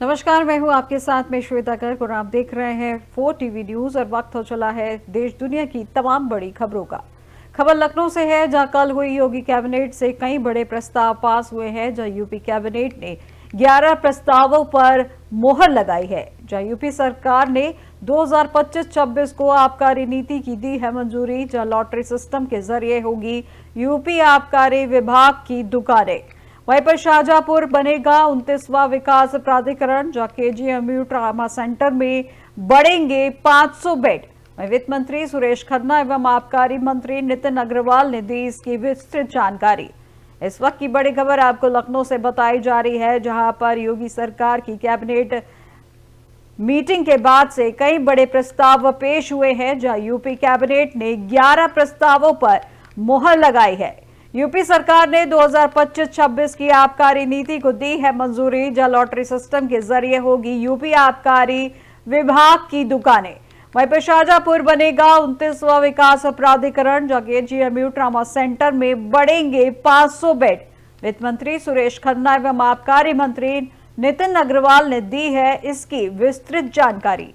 नमस्कार, मैं हूं आपके साथ में श्वेता गर्ग और आप देख रहे हैं 4 टीवी न्यूज और वक्त हो चला है देश दुनिया की तमाम बड़ी खबरों का। खबर लखनऊ से है, जहां कल हुई योगी कैबिनेट से कई बड़े प्रस्ताव पास हुए हैं। जहां यूपी कैबिनेट ने 11 प्रस्तावों पर मोहर लगाई है। जहां यूपी सरकार ने 2025-26 को आबकारी नीति की दी है मंजूरी। जहां लॉटरी सिस्टम के जरिए होगी यूपी आबकारी विभाग की दुकानें। वहीं पर शाहजहांपुर बनेगा 29वां विकास प्राधिकरण। जहां केजीएमयू ट्रामा सेंटर में बढ़ेंगे 500 बेड। वहीं वित्त मंत्री सुरेश खन्ना एवं आबकारी मंत्री नितिन अग्रवाल ने दी इसकी विस्तृत जानकारी। इस वक्त की बड़ी खबर आपको लखनऊ से बताई जा रही है, जहां पर योगी सरकार की कैबिनेट मीटिंग के बाद से कई बड़े प्रस्ताव पेश हुए हैं। जहां यूपी कैबिनेट ने 11 प्रस्तावों पर मोहर लगाई है। यूपी सरकार ने 2025-26 की आबकारी नीति को दी है मंजूरी। जहां लॉटरी सिस्टम के जरिए होगी यूपी आबकारी विभाग की दुकानें। वहीं पर शाहजहांपुर बनेगा 29वां विकास प्राधिकरण। जहां केजीएमयू ट्रामा सेंटर में बढ़ेंगे 500 बेड। वित्त मंत्री सुरेश खन्ना एवं आबकारी मंत्री नितिन अग्रवाल ने दी है इसकी विस्तृत जानकारी।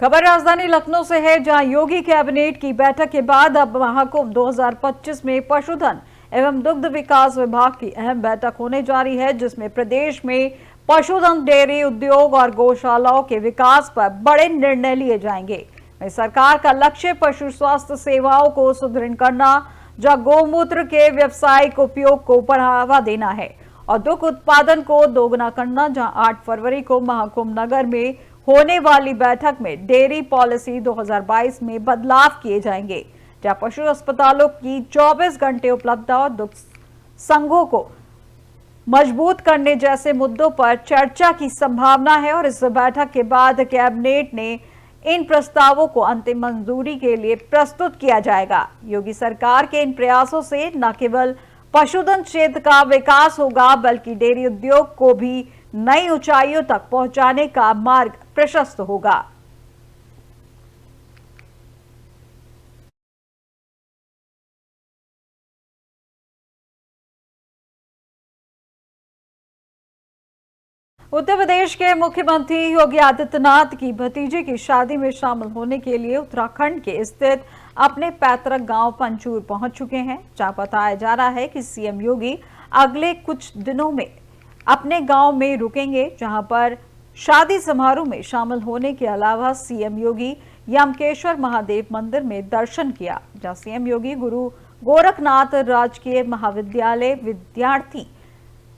खबर राजधानी लखनऊ से है, जहां योगी कैबिनेट की बैठक के बाद अब महाकुंभ 2025 में पशुधन एवं दुग्ध विकास विभाग की अहम बैठक होने जा रही है, जिसमें प्रदेश में पशुधन, डेयरी उद्योग और गौशालाओं के विकास पर बड़े निर्णय लिए जाएंगे। सरकार का लक्ष्य पशु स्वास्थ्य सेवाओं को सुदृढ़ करना, जहां गौमूत्र के व्यावसायिक उपयोग को बढ़ावा देना है और दुग्ध उत्पादन को दोगुना करना। जहां 8 फरवरी को महाकुंभ नगर में होने वाली बैठक में डेयरी पॉलिसी 2022 में बदलाव किए जाएंगे, जहां पशु अस्पतालों की 24 घंटे उपलब्धता और दुग्ध संघों को मजबूत करने जैसे मुद्दों पर चर्चा की संभावना है। और इस बैठक के बाद कैबिनेट ने इन प्रस्तावों को अंतिम मंजूरी के लिए प्रस्तुत किया जाएगा। योगी सरकार के इन प्रयासों से न केवल पशुधन क्षेत्र का विकास होगा, बल्कि डेयरी उद्योग को भी नई ऊंचाइयों तक पहुंचाने का मार्ग प्रशस्त होगा। उत्तर प्रदेश के मुख्यमंत्री योगी आदित्यनाथ की भतीजे की शादी में शामिल होने के लिए उत्तराखंड के स्थित अपने पैतृक गांव पंचूर पहुंच चुके हैं, जहां बताया जा रहा है कि सीएम योगी अगले कुछ दिनों में अपने गांव में रुकेंगे। जहां पर शादी समारोह में शामिल होने के अलावा सीएम योगी यमकेश्वर महादेव मंदिर में दर्शन किया, जहां सीएम योगी गुरु गोरखनाथ राजकीय महाविद्यालय विद्यार्थी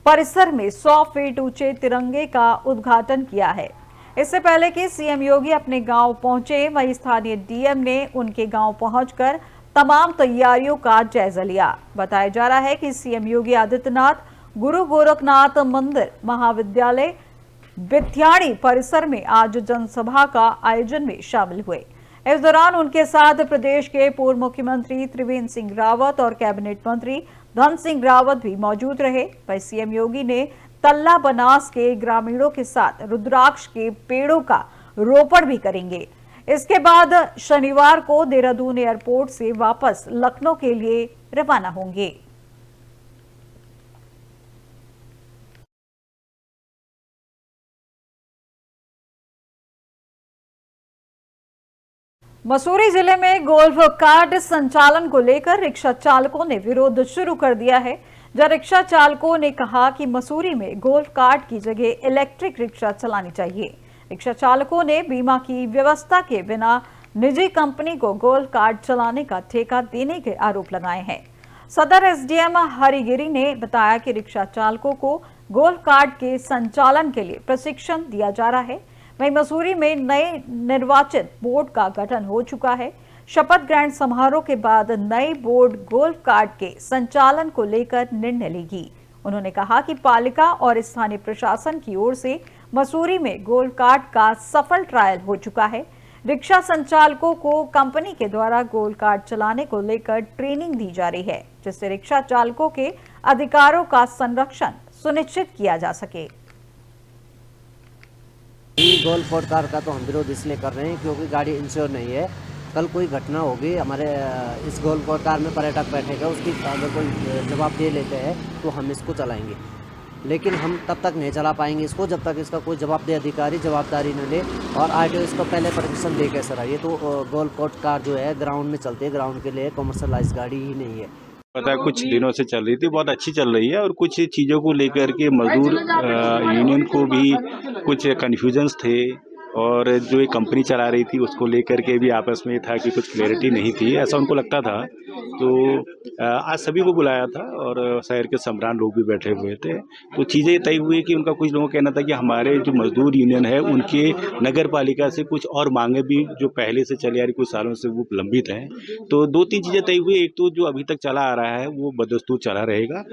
परिसर में 100 फीट ऊंचे तिरंगे का उद्घाटन किया है। इससे पहले कि सीएम योगी अपने गांव पहुंचे, वहीं स्थानीय डीएम ने उनके गांव पहुंचकर तमाम तैयारियों का जायजा लिया। बताया जा रहा है कि सीएम योगी आदित्यनाथ गुरु गोरखनाथ मंदिर महाविद्यालय बिथ्याणी परिसर में आज जनसभा का आयोजन में शामिल हुए। इस दौरान उनके साथ प्रदेश के पूर्व मुख्यमंत्री त्रिवेंद्र सिंह रावत और कैबिनेट मंत्री धन सिंह रावत भी मौजूद रहे। वहीं सीएम योगी ने तल्ला बनास के ग्रामीणों के साथ रुद्राक्ष के पेड़ों का रोपण भी करेंगे। इसके बाद शनिवार को देहरादून एयरपोर्ट से वापस लखनऊ के लिए रवाना होंगे। मसूरी जिले में गोल्फ कार्ट संचालन को लेकर रिक्शा चालकों ने विरोध शुरू कर दिया है। जहां रिक्शा चालकों ने कहा कि मसूरी में गोल्फ कार्ट की जगह इलेक्ट्रिक रिक्शा चलानी चाहिए। रिक्शा चालकों ने बीमा की व्यवस्था के बिना निजी कंपनी को गोल्फ कार्ट चलाने का ठेका देने के आरोप लगाए हैं। सदर एसडीएम हरिगिरी ने बताया कि रिक्शा चालकों को गोल्फ कार्ट के संचालन के लिए प्रशिक्षण दिया जा रहा है। वहीं मसूरी में नए निर्वाचित बोर्ड का गठन हो चुका है। शपथ ग्रहण समारोह के बाद नई बोर्ड गोल्फ कार्ट के संचालन को लेकर निर्णय लेगी। उन्होंने कहा कि पालिका और स्थानीय प्रशासन की ओर से मसूरी में गोल्फ कार्ट का सफल ट्रायल हो चुका है। रिक्शा संचालकों को कंपनी के द्वारा गोल्फ कार्ट चलाने को लेकर ट्रेनिंग दी जा रही है, जिससे रिक्शा चालकों के अधिकारों का संरक्षण सुनिश्चित किया जा सके। गोल्फ कोर्ट कार का तो हम विरोध इसलिए कर रहे हैं क्योंकि गाड़ी इंश्योर नहीं है। कल कोई घटना होगी हमारे इस गोल्फ कोर्ट कार में पर्यटक बैठेगा, उसकी अगर कोई जवाब दे लेते हैं तो हम इसको चलाएंगे, लेकिन हम तब तक नहीं चला पाएंगे इसको जब तक इसका कोई जवाबदेह अधिकारी जवाबदारी न ले और आरटीओ इसको पहले परमिशन दे कैसे रहा। ये तो गोल्फ कोर्ट कार जो है ग्राउंड में चलती है, ग्राउंड के लिए कमर्शलाइज गाड़ी ही नहीं है। पता है कुछ दिनों से चल रही थी, बहुत अच्छी चल रही है और कुछ चीज़ों को लेकर के मजदूर यूनियन को भी कुछ कन्फ्यूजन्स थे और जो एक कंपनी चला रही थी उसको लेकर के भी आपस में था कि कुछ क्लैरिटी नहीं थी, ऐसा उनको लगता था। तो आज सभी को बुलाया था और शहर के सम्राट लोग भी बैठे हुए थे। तो चीज़ें तय हुई कि उनका कुछ लोगों का कहना था कि हमारे जो मजदूर यूनियन है उनके नगर पालिका से कुछ और मांगे भी जो पहले से चली आ रही कुछ सालों से वो लंबित हैं। तो 2-3 चीज़ें तय हुई। एक तो जो अभी तक चला आ रहा है वो बदस्तूर चला रहेगा।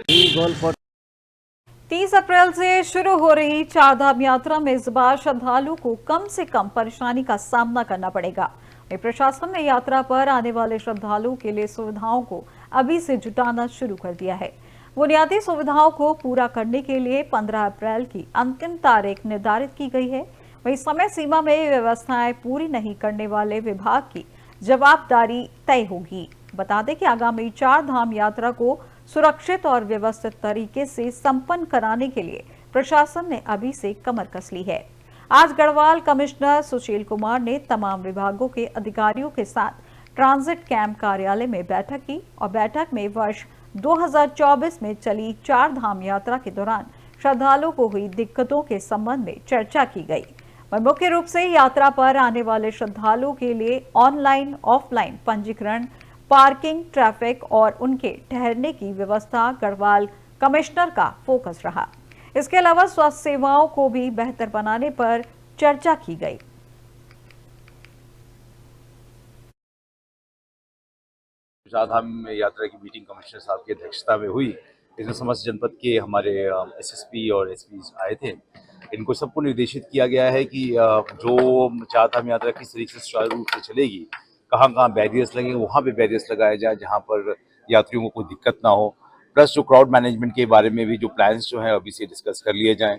30 अप्रैल से शुरू हो रही चारधाम यात्रा में इस बार श्रद्धालुओं को कम से कम परेशानी का सामना करना पड़ेगा। प्रशासन ने यात्रा पर आने वाले श्रद्धालुओं के लिए सुविधाओं को अभी से जुटाना शुरू कर दिया है। बुनियादी सुविधाओं को पूरा करने के लिए 15 अप्रैल की अंतिम तारीख निर्धारित की गई है। वहीं समय सीमा में व्यवस्थाएं पूरी नहीं करने वाले विभाग की जवाबदारी तय होगी। बता दें कि आगामी चारधाम यात्रा को सुरक्षित और व्यवस्थित तरीके से संपन्न कराने के लिए प्रशासन ने अभी से कमर कस ली है। आज गढ़वाल कमिश्नर सुशील कुमार ने तमाम विभागों के अधिकारियों के साथ ट्रांजिट कैंप कार्यालय में बैठक की और बैठक में वर्ष 2024 में चली चारधाम यात्रा के दौरान श्रद्धालुओं को हुई दिक्कतों के संबंध में चर्चा की गई। मुख्य रूप से यात्रा पर आने वाले श्रद्धालुओं के लिए ऑनलाइन ऑफलाइन पंजीकरण, पार्किंग, ट्रैफिक और उनके ठहरने की व्यवस्था गढ़वाल कमिश्नर का फोकस रहा। इसके अलावा स्वास्थ्य सेवाओं को भी बेहतर बनाने पर चर्चा की गई। चारधाम यात्रा की मीटिंग कमिश्नर साहब की अध्यक्षता में हुई। इसमें समस्त जनपद के हमारे एसएसपी और एसपी आए थे। इनको सबको निर्देशित किया गया है कि जो चारधाम यात्रा किस तरीके से सुचारू रूप से चलेगी, कहाँ कहाँ बैरियर्स लगेंगे वहाँ पे बैरियर्स लगाया जाए जहाँ पर यात्रियों को कोई दिक्कत ना हो। प्लस जो क्राउड मैनेजमेंट के बारे में भी जो प्लान्स जो हैं अभी से डिस्कस कर लिए जाएँ,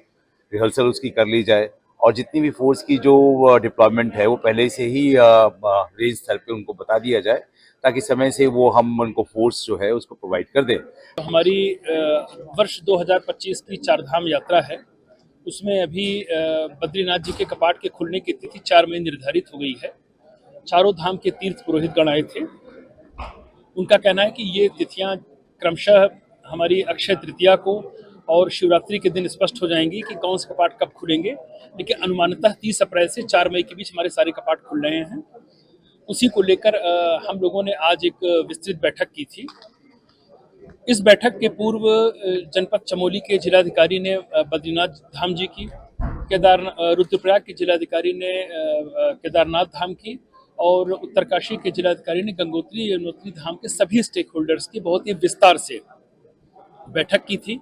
रिहर्सल उसकी कर ली जाए और जितनी भी फोर्स की जो डिप्लॉयमेंट है वो पहले से ही रेंज स्तर पे उनको बता दिया जाए ताकि समय से वो हम उनको फोर्स जो है उसको प्रोवाइड कर दें। तो हमारी वर्ष 2025 की चारधाम यात्रा है, उसमें अभी बद्रीनाथ जी के कपाट के खुलने की तिथि 4 मई निर्धारित हो गई है। चारों धाम के तीर्थ पुरोहित गण आए थे। उनका कहना है कि ये तिथियां क्रमशः हमारी अक्षय तृतीया को और शिवरात्रि के दिन स्पष्ट हो जाएंगी कि कौन से कपाट कब खुलेंगे, लेकिन अनुमानतः 30 अप्रैल से 4 मई के बीच हमारे सारे कपाट खुल रहे हैं। उसी को लेकर हम लोगों ने आज एक विस्तृत बैठक की थी। इस बैठक के पूर्व जनपद चमोली के जिलाधिकारी ने बद्रीनाथ धाम जी की, रुद्रप्रयाग के जिलाधिकारी ने केदारनाथ धाम की और उत्तरकाशी के जिलाधिकारी ने गंगोत्री यमुनोत्री धाम के सभी स्टेक होल्डर्स की बहुत ही विस्तार से बैठक की थी।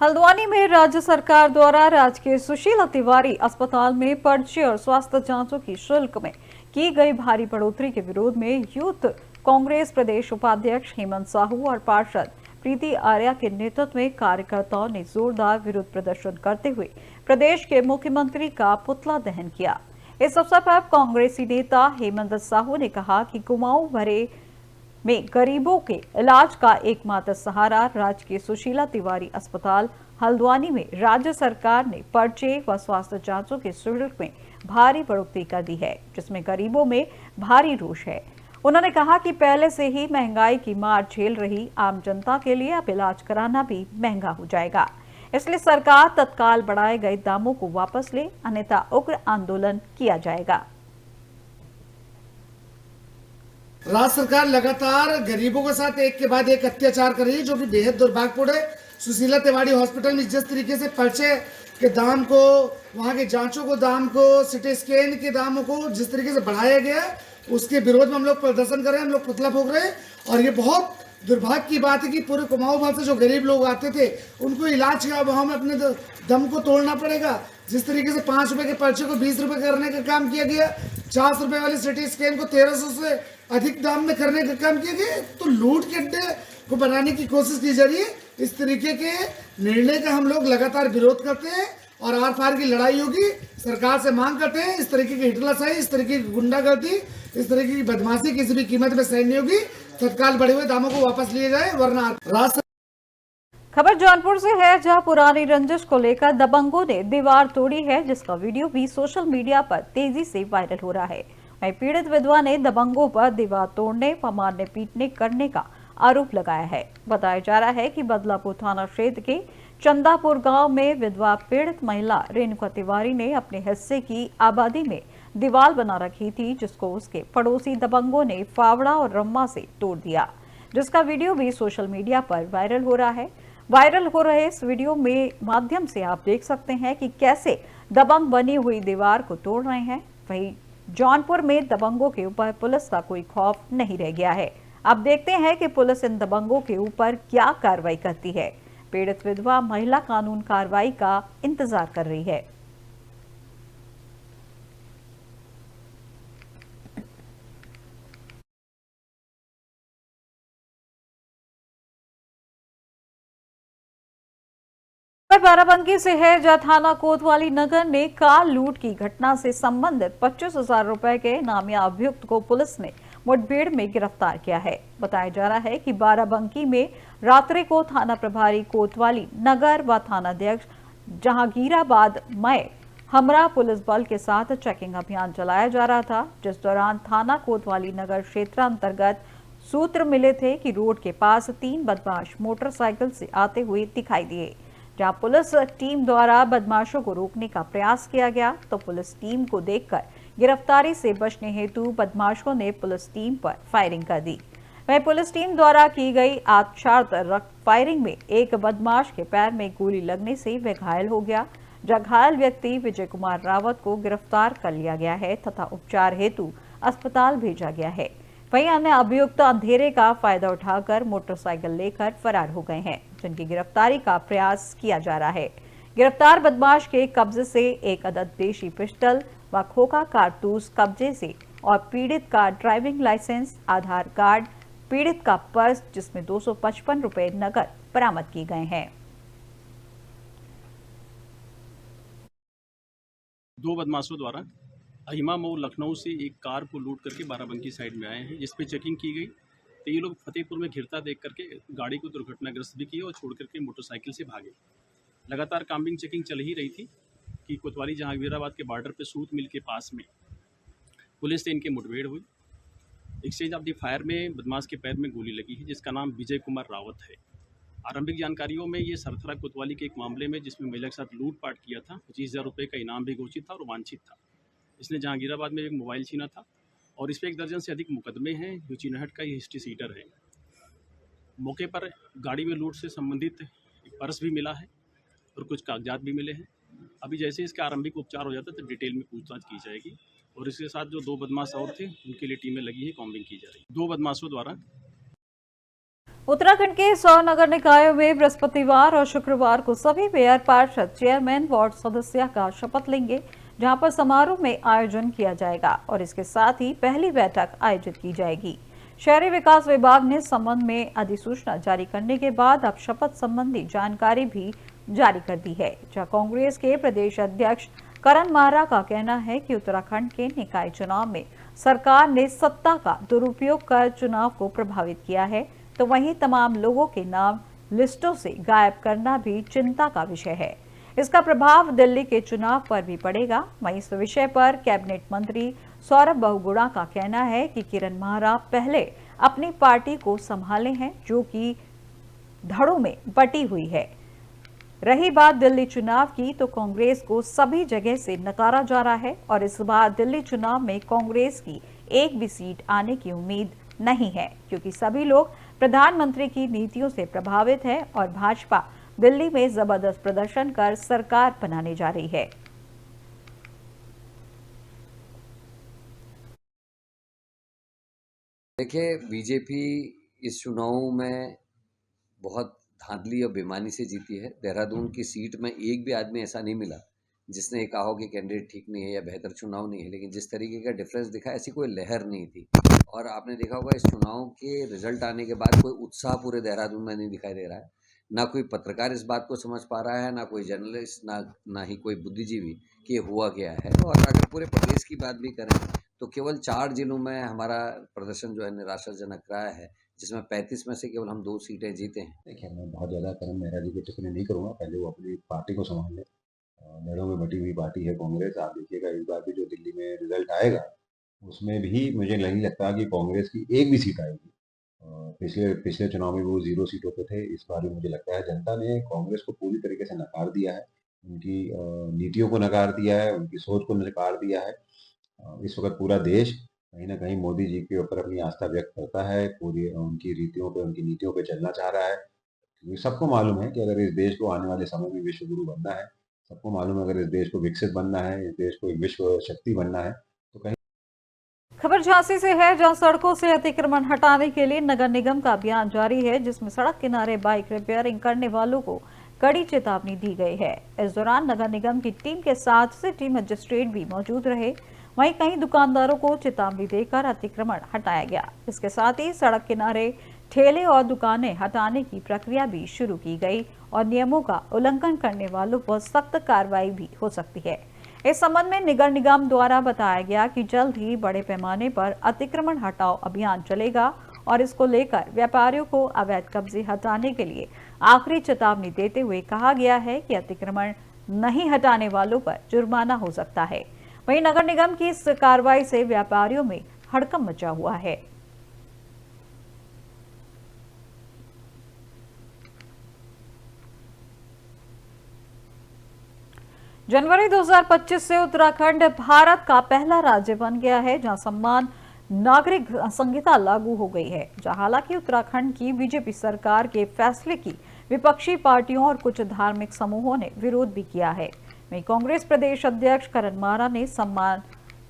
हल्द्वानी में राज्य सरकार द्वारा राजकीय सुशीला तिवारी अस्पताल में पर्चे और स्वास्थ्य जांचों की शुल्क में की गई भारी बढ़ोतरी के विरोध में यूथ कांग्रेस प्रदेश उपाध्यक्ष हेमंत साहू और पार्षद प्रीति आर्या के नेतृत्व में कार्यकर्ताओं ने जोरदार विरोध प्रदर्शन करते हुए प्रदेश के मुख्यमंत्री का पुतला दहन किया। इस अवसर पर कांग्रेसी नेता हेमंत साहू ने कहा कि कुमाऊं भरे में गरीबों के इलाज का एकमात्र सहारा राजकीय सुशीला तिवारी अस्पताल हल्द्वानी में राज्य सरकार ने पर्चे व स्वास्थ्य जांचों के शुल्क में भारी बढ़ोतरी कर दी है, जिसमें गरीबों में भारी रोष है। उन्होंने कहा कि पहले से ही महंगाई की मार झेल रही आम जनता के लिए अब इलाज कराना भी महंगा हो जाएगा, इसलिए सरकार तत्काल बढ़ाए गए दामों को वापस ले, अन्यथा उग्र आंदोलन किया जाएगा। राज्य सरकार लगातार गरीबों के साथ एक के बाद एक अत्याचार कर रही है, जो कि बेहद दुर्भाग्यपूर्ण है। सुशीला तिवारी हॉस्पिटल में जिस तरीके से पर्चे के दाम को, वहां के जांचों को दाम को, सिटी स्कैन के दामों को जिस तरीके से बढ़ाया गया, उसके विरोध में हम लोग प्रदर्शन कर रहे हैं, हम लोग पुतला फूंक रहे हैं। और ये बहुत दुर्भाग्य की बात है कि पूरे कुमाऊं भर से जो गरीब लोग आते थे उनको इलाज के अभाव में अपने दम को तोड़ना पड़ेगा। जिस तरीके से 5 रुपए के पर्चे को 20 रुपए करने का काम किया गया, 400 रुपए वाली सिटी स्कैन को 1300 से अधिक दाम में करने का काम किया गया, तो लूट के अड्डे को बनाने की कोशिश की जा रही है। इस तरीके के निर्णय का हम लोग लगातार विरोध करते हैं और आर पार की लड़ाई होगी। सरकार से मांग करते हैं इस तरीके की हिटलरशाही, इस तरीके की गुंडागर्दी, इस तरीके की बदमाशी किसी भी कीमत में सहन नहीं होगी। तत्काल बढ़े हुए दामों को वापस लिए जाए, वरना राष्ट्र। खबर जौनपुर से है, जहां पुरानी रंजिश को लेकर दबंगों ने दीवार तोड़ी है, जिसका वीडियो भी सोशल मीडिया पर तेजी से वायरल हो रहा है। वहीं पीड़ित विधवा ने दबंगों पर दीवार तोड़ने व मारने पीटने करने का आरोप लगाया है। बताया जा रहा है कि बदलापुर थाना क्षेत्र के चंदापुर गांव में विधवा पीड़ित महिला रेणुका तिवारी ने अपने हिस्से की आबादी में दीवार बना रखी थी, जिसको उसके पड़ोसी दबंगों ने फावड़ा और रम्मा से तोड़ दिया, जिसका वीडियो भी सोशल मीडिया पर वायरल हो रहा है। वायरल हो रहे इस वीडियो में माध्यम से आप देख सकते हैं कि कैसे दबंग बनी हुई दीवार को तोड़ रहे हैं। वहीं जौनपुर में दबंगों के ऊपर पुलिस का कोई खौफ नहीं रह गया है। अब देखते हैं कि पुलिस इन दबंगों के ऊपर क्या कार्रवाई करती है। पीड़ित विधवा महिला कानून कार्रवाई का इंतजार कर रही है। बाराबंकी से है, जहां थाना कोतवाली नगर ने कार लूट की घटना से संबंधित 25,000 रुपए के नामिया अभियुक्त को पुलिस ने मुठभेड़ में गिरफ्तार किया है। बताया जा रहा है कि बाराबंकी में रात्रि को थाना प्रभारी कोतवाली नगर व थानाध्यक्ष जहांगीराबाद मय हमरा पुलिस बल के साथ चेकिंग अभियान चलाया जा रहा था, जिस दौरान थाना कोतवाली नगर क्षेत्र अंतर्गत सूत्र मिले थे कि रोड के पास 3 बदमाश मोटरसाइकिल से आते हुए दिखाई दिए। जहां पुलिस टीम द्वारा बदमाशों को रोकने का प्रयास किया गया, तो पुलिस टीम को देखकर गिरफ्तारी से बचने हेतु बदमाशों ने पुलिस टीम पर फायरिंग कर दी। वहीं पुलिस टीम द्वारा की गई आत्मसात फायरिंग में एक बदमाश के पैर में गोली लगने से वह घायल हो गया। जहां घायल व्यक्ति विजय कुमार रावत को गिरफ्तार कर लिया गया है तथा उपचार हेतु अस्पताल भेजा गया है। वहीं अन्य अभियुक्त अंधेरे का फायदा उठाकर मोटरसाइकिल लेकर फरार हो गए हैं, जिनकी गिरफ्तारी का प्रयास किया जा रहा है। गिरफ्तार बदमाश के कब्जे से एक अदद देशी पिस्टल व खोखा कारतूस कब्जे से और पीड़ित का ड्राइविंग लाइसेंस, आधार कार्ड, पीड़ित का पर्स जिसमें 255 रुपए नकद बरामद किए गए हैं। 2 बदमाशों द्वारा अहिमा मोड़ लखनऊ से एक कार को लूट करके बाराबंकी साइड में आए हैं, जिस पे चेकिंग की गई तो ये लोग फतेहपुर में घिरता देख करके गाड़ी को दुर्घटनाग्रस्त भी किया और छोड़ करके मोटरसाइकिल से भागे। लगातार काम्बिंग चेकिंग चल ही रही थी कि कोतवाली जहांगीराबाद के बॉर्डर पे सूत मिल के पास में पुलिस से इनकी मुठभेड़ हुई। एक्सचेंज ऑफ द फायर में बदमाश के पैर में गोली लगी है, जिसका नाम विजय कुमार रावत है। आरंभिक जानकारियों में ये सरथरा कोतवाली के एक मामले में जिसमें महिला के साथ लूटपाट किया था, 25,000 रुपये का इनाम भी घोषित था और वांछित था। इसने जहांगीराबाद में एक मोबाइल छीना था और इस पर 1 दर्जन से अधिक मुकदमे हैं, जो चिन्हट का ये हिस्ट्री सीटर है। मौके पर गाड़ी में लूट से संबंधित एक पर्स भी मिला है और कुछ कागजात भी मिले हैं। अभी जैसे इसका आरंभिक उपचार हो जाता है तो डिटेल में पूछताछ की जाएगी और इसके साथ जो 2 बदमाश और थे उनके लिए टीमें लगी है, कॉम्बिंग की जा रही है। 2 बदमाशों द्वारा उत्तराखंड के 100 नगर निकायों में बृहस्पतिवार और शुक्रवार को सभी मेयर, पार्षद, चेयरमैन, वार्ड सदस्य का शपथ लेंगे, जहां पर समारोह में आयोजन किया जाएगा और इसके साथ ही पहली बैठक आयोजित की जाएगी। शहरी विकास विभाग ने इस संबंध में अधिसूचना जारी करने के बाद अब शपथ संबंधी जानकारी भी जारी कर दी है। जहां कांग्रेस के प्रदेश अध्यक्ष करण माहरा का कहना है कि उत्तराखंड के निकाय चुनाव में सरकार ने सत्ता का दुरुपयोग कर चुनाव को प्रभावित किया है, तो वहीं तमाम लोगों के नाम लिस्टों से गायब करना भी चिंता का विषय है। इसका प्रभाव दिल्ली के चुनाव पर भी पड़ेगा। वहीं इस विषय पर कैबिनेट मंत्री सौरभ बहुगुणा का कहना है कि किरण माहरा पहले अपनी पार्टी को संभाले हैं, जो कि धड़ों में बटी हुई है। रही बात दिल्ली चुनाव की, तो कांग्रेस को सभी जगह से नकारा जा रहा है और इस बार दिल्ली चुनाव में कांग्रेस की एक भी सीट आने की उम्मीद नहीं है, क्योंकि सभी लोग प्रधानमंत्री की नीतियों से प्रभावित है और भाजपा दिल्ली में जबरदस्त प्रदर्शन कर सरकार बनाने जा रही है। देखिए, बीजेपी इस चुनाव में बहुत धांधली और बेईमानी से जीती है। देहरादून की सीट में एक भी आदमी ऐसा नहीं मिला जिसने कहा हो कि कैंडिडेट ठीक नहीं है या बेहतर चुनाव नहीं है, लेकिन जिस तरीके का डिफरेंस दिखा, ऐसी कोई लहर नहीं थी। और आपने देखा होगा इस चुनाव के रिजल्ट आने के बाद कोई उत्साह पूरे देहरादून में नहीं दिखाई दे रहा है। ना कोई पत्रकार इस बात को समझ पा रहा है, ना कोई जर्नलिस्ट, ना ही कोई बुद्धिजीवी कि ये हुआ क्या है। और अगर पूरे प्रदेश की बात भी करें तो केवल 4 जिलों में हमारा प्रदर्शन जो है निराशाजनक रहा है, जिसमें 35 में से केवल हम 2 सीटें जीते हैं। देखिए, मैं बहुत ज़्यादा करण मेहरा जी की टिप्पणी नहीं करूँगा, पहले वो अपनी पार्टी को संभाल लें। मेड़ों में बटी हुई पार्टी है कांग्रेस। आप देखिएगा इस बार भी जो दिल्ली में रिजल्ट आएगा, उसमें भी मुझे नहीं लगता कि कांग्रेस की एक भी सीट आएगी। पिछले पिछले चुनाव में वो 0 सीटों पे थे, इस बार भी मुझे लगता है जनता ने कांग्रेस को पूरी तरीके से नकार दिया है। उनकी नीतियों को नकार दिया है, उनकी सोच को नकार दिया है। इस वक़्त पूरा देश कहीं न कहीं मोदी जी के ऊपर अपनी आस्था व्यक्त करता है, पूरी उनकी रीतियों पे, उनकी नीतियों पे चलना चाह रहा है। क्योंकि सबको मालूम है कि अगर इस देश को आने वाले समय में विश्व गुरु बनना है, सबको मालूम है अगर इस देश को विकसित बनना है, इस देश को एक विश्व शक्ति बनना है, तो कहीं खबर झांसी से है, जहां सड़कों से अतिक्रमण हटाने के लिए नगर निगम का अभियान जारी है, जिसमें सड़क किनारे बाइक रिपेयरिंग करने वालों को कड़ी चेतावनी दी गई है। इस दौरान नगर निगम की टीम के साथ सिटी मजिस्ट्रेट भी मौजूद रहे। वहीं कई दुकानदारों को चेतावनी देकर अतिक्रमण हटाया गया। इसके साथ ही सड़क किनारे ठेले और दुकानें हटाने की प्रक्रिया भी शुरू की गई और नियमों का उल्लंघन करने वालों पर सख्त कार्रवाई भी हो सकती है। इस संबंध में नगर निगम द्वारा बताया गया कि जल्द ही बड़े पैमाने पर अतिक्रमण हटाओ अभियान चलेगा और इसको लेकर व्यापारियों को अवैध कब्जे हटाने के लिए आखिरी चेतावनी देते हुए कहा गया है कि अतिक्रमण नहीं हटाने वालों पर जुर्माना हो सकता है। वहीं नगर निगम की इस कार्रवाई से व्यापारियों में हड़कंप मचा हुआ है। जनवरी 2025 से उत्तराखंड भारत का पहला राज्य बन गया है, जहां सम्मान नागरिक संहिता लागू हो गई है। जहां हालांकि उत्तराखंड की बीजेपी सरकार के फैसले की विपक्षी पार्टियों और कुछ धार्मिक समूहों ने विरोध भी किया है। वहीं कांग्रेस प्रदेश अध्यक्ष करण मारा ने सम्मान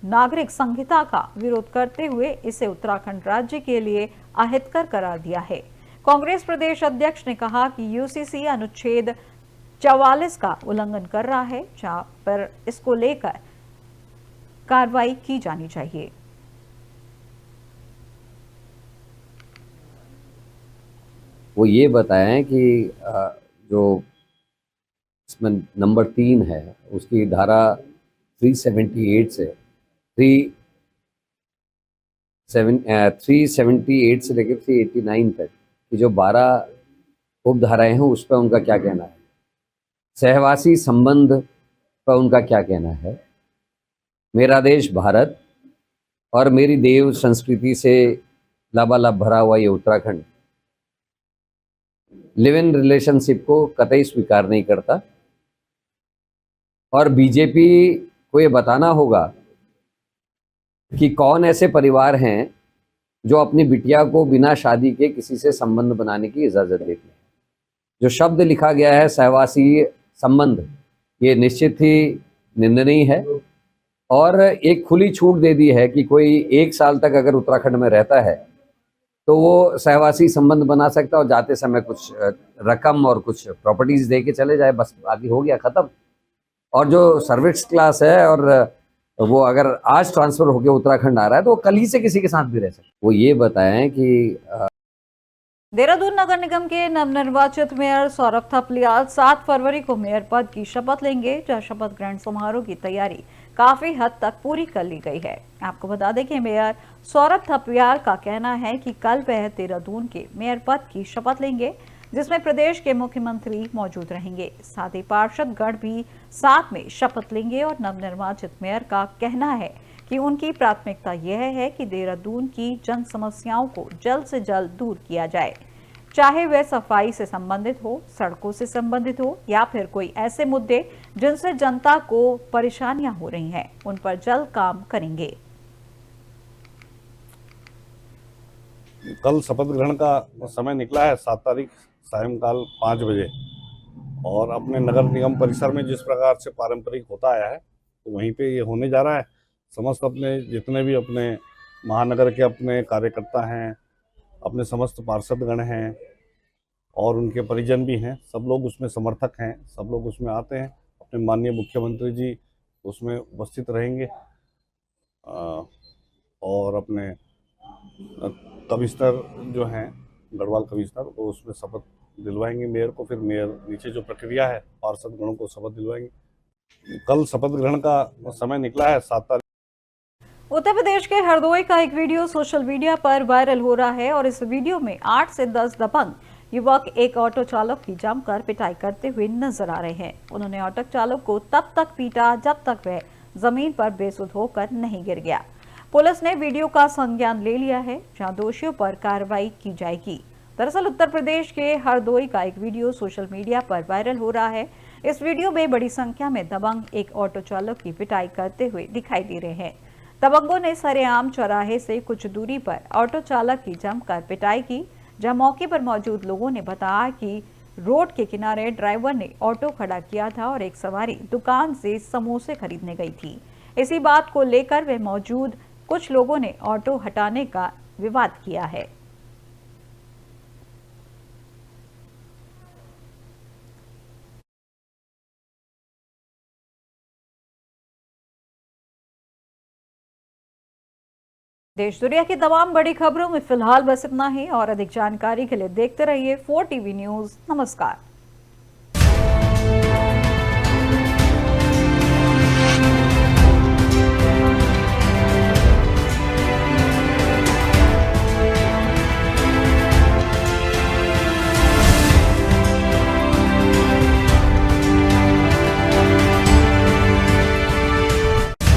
नागरिक संहिता का विरोध करते हुए इसे उत्तराखंड राज्य के लिए अहितकर करार दिया है। कांग्रेस प्रदेश अध्यक्ष ने कहा कि यूसीसी अनुच्छेद 44 का उल्लंघन कर रहा है, जहां पर इसको लेकर कार्रवाई की जानी चाहिए। वो ये बताएं कि जो इसमें नंबर 3 है उसकी धारा 378 से 378 से लेकर 389 तक की जो 12 उपधाराएं हैं उस पर उनका क्या कहना है, सहवासी संबंध पर उनका क्या कहना है, मेरा देश भारत और मेरी देव संस्कृति से लबालब भरा हुआ ये उत्तराखंड लिव इन रिलेशनशिप को कतई स्वीकार नहीं करता। और बीजेपी को ये बताना होगा कि कौन ऐसे परिवार हैं जो अपनी बिटिया को बिना शादी के किसी से संबंध बनाने की इजाज़त देते हैं। जो शब्द लिखा गया है सहवासी संबंध, ये निश्चित ही निंदनीय है और एक खुली छूट दे दी है कि कोई 1 साल तक अगर उत्तराखंड में रहता है तो वो सहवासी संबंध बना सकता है और जाते समय कुछ रकम और कुछ प्रॉपर्टीज दे के चले जाए, बस बाकी हो गया ख़त्म। और जो सर्विस क्लास है और वो अगर आज ट्रांसफर होकर उत्तराखंड आ रहा है तो कल ही से किसी के साथ भी रह सकता है। वो ये बताएं कि देहरादून नगर निगम के नवनिर्वाचित मेयर सौरभ थपलियाल 7 फरवरी को मेयर पद की शपथ लेंगे, जहां शपथ ग्रहण समारोह की तैयारी काफी हद तक पूरी कर ली गई है। आपको बता दें कि मेयर सौरभ थपलियाल का कहना है कि कल वह देहरादून के मेयर पद की शपथ लेंगे, जिसमें प्रदेश के मुख्यमंत्री मौजूद रहेंगे। साथ ही पार्षद गण भी साथ में शपथ लेंगे और नवनिर्वाचित मेयर का कहना है कि उनकी प्राथमिकता यह है कि देहरादून की जन समस्याओं को जल्द से जल्द दूर किया जाए, चाहे वह सफाई से संबंधित हो, सड़कों से संबंधित हो या फिर कोई ऐसे मुद्दे जिनसे जनता को परेशानियां हो रही हैं, उन पर जल्द काम करेंगे। कल शपथ ग्रहण का समय निकला है 7 तारीख सायंकाल 5 बजे और अपने नगर निगम परिसर में जिस प्रकार से पारंपरिक होता आया है तो वहीं पे ये होने जा रहा है। समस्त अपने जितने भी अपने महानगर के अपने कार्यकर्ता हैं, अपने समस्त पार्षदगण हैं और उनके परिजन भी हैं, सब लोग उसमें समर्थक हैं, सब लोग उसमें आते हैं। अपने माननीय मुख्यमंत्री जी उसमें उपस्थित रहेंगे और अपने कमिश्नर जो हैं गढ़वाल कमिश्नर वो उसमें शपथ दिलवाएंगे मेयर को, फिर मेयर नीचे जो प्रक्रिया है पार्षद गणों को शपथ दिलवाएंगे। कल शपथ ग्रहण का समय निकला है 7 तारीख। उत्तर प्रदेश के हरदोई का एक वीडियो सोशल मीडिया पर वायरल हो रहा है और इस वीडियो में 8 से 10 दबंग युवक एक ऑटो चालक की जमकर पिटाई करते हुए नजर आ रहे हैं। उन्होंने ऑटो चालक को तब तक पीटा जब तक वह जमीन पर बेसुध होकर नहीं गिर गया। पुलिस ने वीडियो का संज्ञान ले लिया है, जहां दोषियों पर कार्रवाई की जाएगी। दरअसल उत्तर प्रदेश के हरदोई का एक वीडियो सोशल मीडिया पर वायरल हो रहा है। इस वीडियो में बड़ी संख्या में दबंग एक ऑटो चालक की पिटाई करते हुए दिखाई दे रहे हैं। दबंगों ने सरेआम चौराहे से कुछ दूरी पर ऑटो चालक की जमकर पिटाई की, जहां मौके पर मौजूद लोगों ने बताया कि रोड के किनारे ड्राइवर ने ऑटो खड़ा किया था और एक सवारी दुकान से समोसे खरीदने गई थी। इसी बात को लेकर वे मौजूद कुछ लोगों ने ऑटो हटाने का विवाद किया है। देश दुनिया की तमाम बड़ी खबरों में फिलहाल बस इतना ही और अधिक जानकारी के लिए देखते रहिए 4 टीवी न्यूज़। नमस्कार।